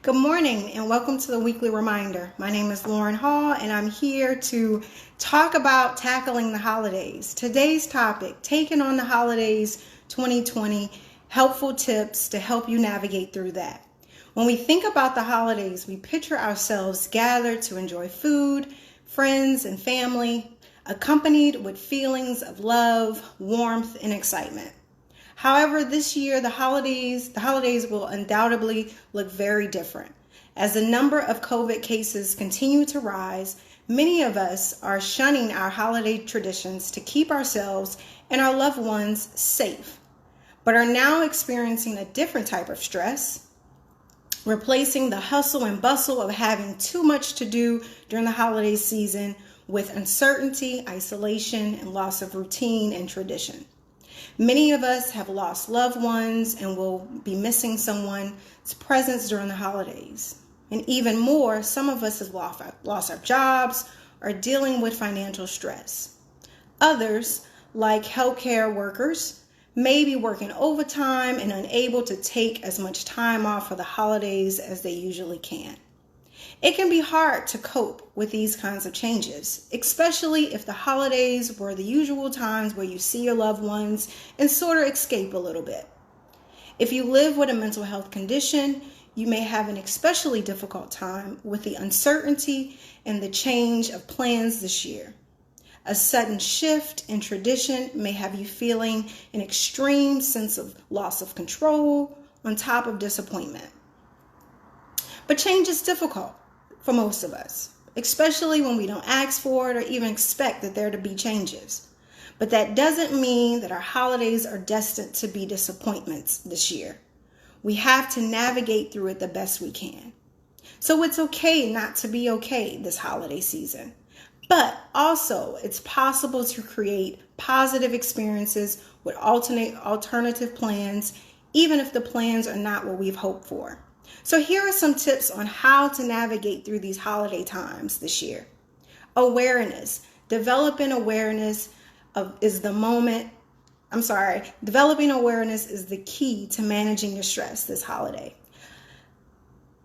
Good morning and welcome to the weekly reminder. My name is Lauren Hall and I'm here to talk about tackling the holidays. Today's topic, taking on the holidays 2020, helpful tips to help you navigate through that. When we think about the holidays, we picture ourselves gathered to enjoy food, friends, and family, accompanied with feelings of love, warmth, and excitement. However, this year, the holidays will undoubtedly look very different. As the number of COVID cases continue to rise, many of us are shunning our holiday traditions to keep ourselves and our loved ones safe, but are now experiencing a different type of stress, replacing the hustle and bustle of having too much to do during the holiday season with uncertainty, isolation, and loss of routine and tradition. Many of us have lost loved ones and will be missing someone's presence during the holidays. And even more, some of us have lost our jobs or dealing with financial stress. Others, like healthcare workers, may be working overtime and unable to take as much time off for the holidays as they usually can. It can be hard to cope with these kinds of changes, especially if the holidays were the usual times where you see your loved ones and sort of escape a little bit. If you live with a mental health condition, you may have an especially difficult time with the uncertainty and the change of plans this year. A sudden shift in tradition may have you feeling an extreme sense of loss of control on top of disappointment. But change is difficult for most of us, especially when we don't ask for it or even expect that there to be changes. But that doesn't mean that our holidays are destined to be disappointments this year. We have to navigate through it the best we can. So it's okay not to be okay this holiday season. But also, it's possible to create positive experiences with alternative plans, even if the plans are not what we've hoped for. So here are some tips on how to navigate through these holiday times this year. Awareness. Developing awareness is the key to managing your stress this holiday.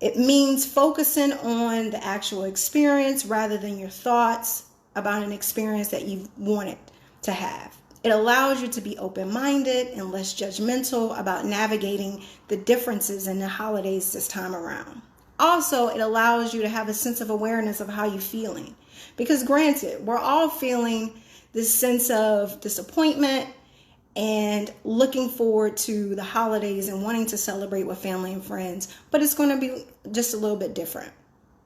It means focusing on the actual experience rather than your thoughts about an experience that you wanted to have. It allows you to be open-minded and less judgmental about navigating the differences in the holidays this time around. Also, it allows you to have a sense of awareness of how you're feeling. Because granted, we're all feeling this sense of disappointment and looking forward to the holidays and wanting to celebrate with family and friends, but it's going to be just a little bit different.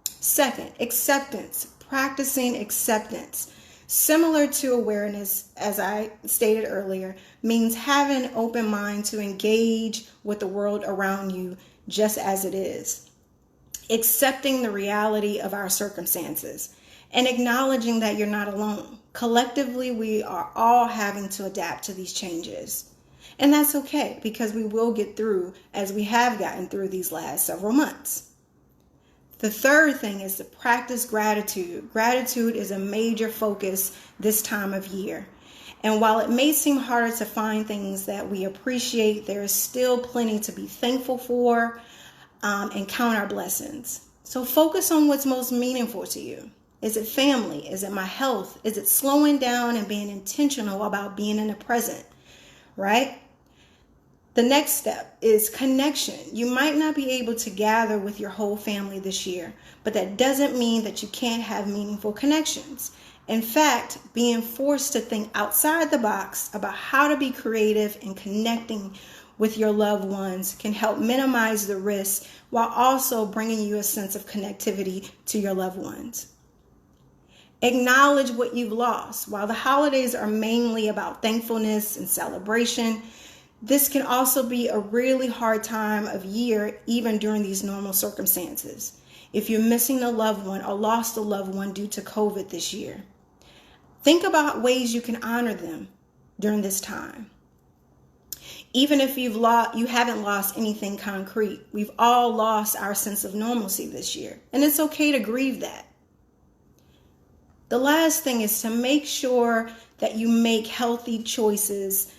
Second, acceptance. Practicing acceptance. Similar to awareness, as I stated earlier, means having an open mind to engage with the world around you just as it is. Accepting the reality of our circumstances and acknowledging that you're not alone. Collectively, we are all having to adapt to these changes. And that's okay because we will get through as we have gotten through these last several months. The third thing is to practice gratitude. Gratitude is a major focus this time of year. And while it may seem harder to find things that we appreciate, there is still plenty to be thankful for and count our blessings. So focus on what's most meaningful to you. Is it family? Is it my health? Is it slowing down and being intentional about being in the present, right? The next step is connection. You might not be able to gather with your whole family this year, but that doesn't mean that you can't have meaningful connections. In fact, being forced to think outside the box about how to be creative and connecting with your loved ones can help minimize the risk while also bringing you a sense of connectivity to your loved ones. Acknowledge what you've lost. While the holidays are mainly about thankfulness and celebration, this can also be a really hard time of year, even during these normal circumstances. If you're missing a loved one or lost a loved one due to COVID this year, think about ways you can honor them during this time. Even if you haven't lost anything concrete, we've all lost our sense of normalcy this year, and it's okay to grieve that. The last thing is to make sure that you make healthy choices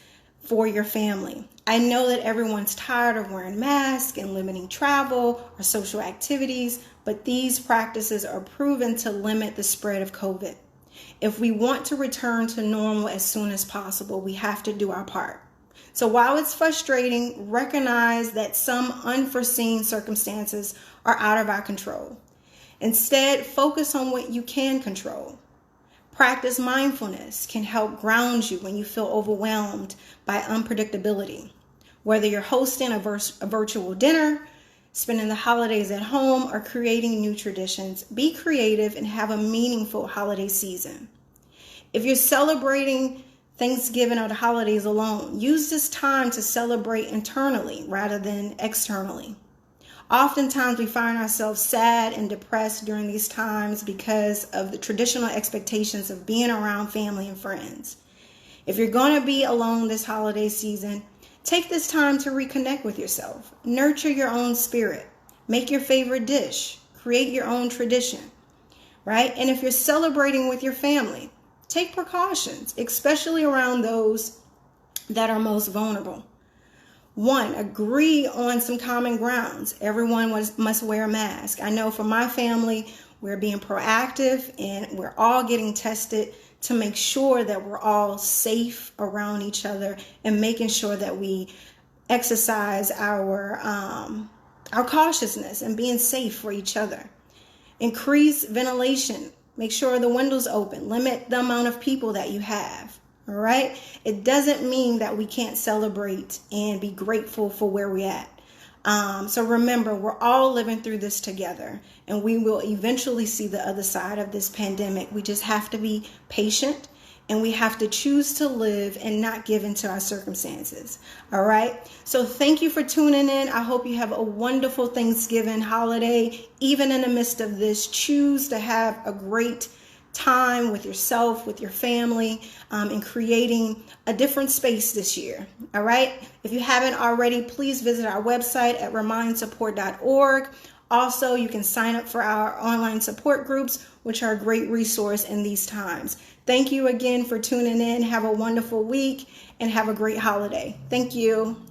for your family. I know that everyone's tired of wearing masks and limiting travel or social activities, but these practices are proven to limit the spread of COVID. If we want to return to normal as soon as possible, we have to do our part. So while it's frustrating, recognize that some unforeseen circumstances are out of our control. Instead, focus on what you can control. Practice mindfulness can help ground you when you feel overwhelmed by unpredictability. Whether you're hosting a virtual dinner, spending the holidays at home, or creating new traditions, be creative and have a meaningful holiday season. If you're celebrating Thanksgiving or the holidays alone, use this time to celebrate internally rather than externally. Oftentimes we find ourselves sad and depressed during these times because of the traditional expectations of being around family and friends. If you're going to be alone this holiday season, take this time to reconnect with yourself. Nurture your own spirit. Make your favorite dish. Create your own tradition, right? And if you're celebrating with your family, take precautions, especially around those that are most vulnerable. 1, agree on some common grounds. Everyone must wear a mask. I know for my family, we're being proactive and we're all getting tested to make sure that we're all safe around each other and making sure that we exercise our cautiousness and being safe for each other. Increase ventilation. Make sure the windows open. Limit the amount of people that you have. All right. It doesn't mean that we can't celebrate and be grateful for where we're at. So remember, we're all living through this together and we will eventually see the other side of this pandemic. We just have to be patient and we have to choose to live and not give into our circumstances. All right. So thank you for tuning in. I hope you have a wonderful Thanksgiving holiday. Even in the midst of this, choose to have a great time with yourself, with your family, and creating a different space this year. All right. If you haven't already, please visit our website at remindsupport.org. Also, you can sign up for our online support groups, which are a great resource in these times. Thank you again for tuning in. Have a wonderful week and have a great holiday. Thank you.